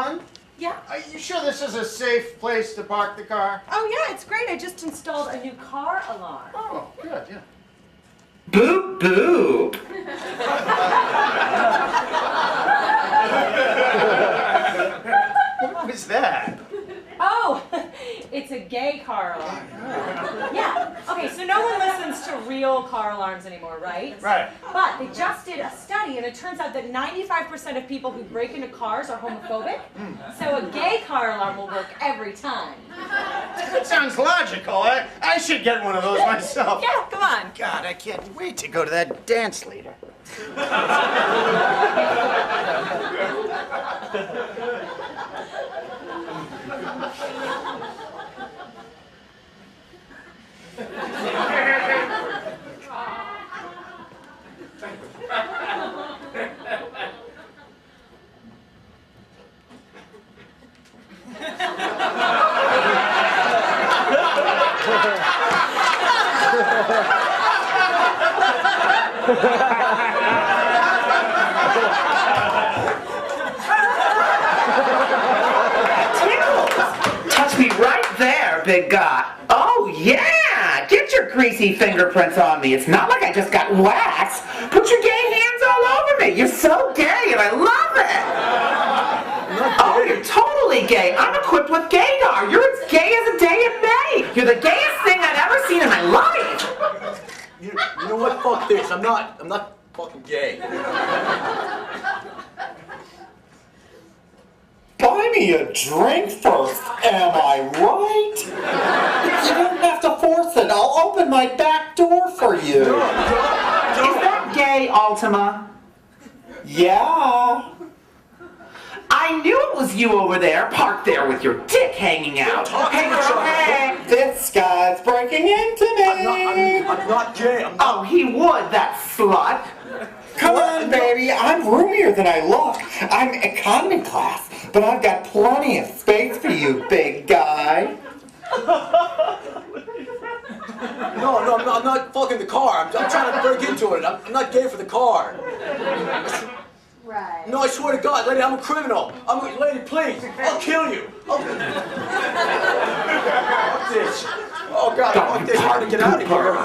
hon? Yeah? Are you sure this is a safe place to park the car? Oh, yeah, it's great. I just installed a new car alarm. Oh, good, yeah. Boop, boop. What was that? Oh, it's a gay car alarm. Yeah. Okay, so no one listens to real car alarms anymore, right? Right. But they just did a study, and it turns out that 95% of people who break into cars are homophobic. So a gay car alarm will work every time. That sounds logical. I should get one of those myself. Yeah, come on. God, I can't wait to go to that dance later. Touch me right there, big guy. Oh, yeah! Get your greasy fingerprints on me. It's not like I just got waxed. Put your gay hands all over me. You're so gay, and I love it. Oh, you're totally gay. I'm equipped with gaydar. You're as gay as a day in May. You're the gayest thing I've ever seen in my life. You know what? Fuck this. I'm not fucking gay. Buy me a drink first, am I right? You don't have to force it. I'll open my back door for you. Is that gay, Ultima? Yeah. I knew it was you over there, parked there with your dick hanging out. Hey, girl, hey. This guy's breaking into me. I'm not gay. I'm not. Oh, he would, that slut. Come on, baby. I'm roomier than I look. I'm economy class, but I've got plenty of space for you, big guy. No, I'm not fucking the car. I'm trying to break into it. I'm not gay for the car. Right. No, I swear to God, lady, I'm a criminal. Lady, please. I'll kill you. Fuck this. Oh, God, fuck this. I gotta get out of here.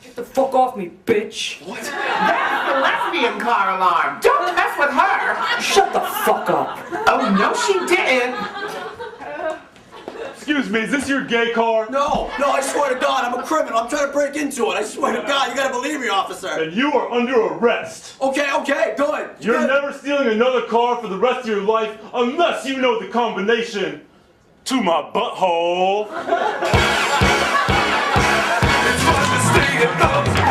Get the fuck off me, bitch. What? That's the lesbian car alarm. Don't mess with her. Shut the fuck up. Oh, no, she didn't. Excuse me, is this your gay car? No, I swear to God, I'm a criminal. I'm trying to break into it. I swear to God, you gotta believe me, officer. And you are under arrest. Okay, good. You're never stealing another car for the rest of your life unless you know the combination to my butthole. It's fun to stay at home.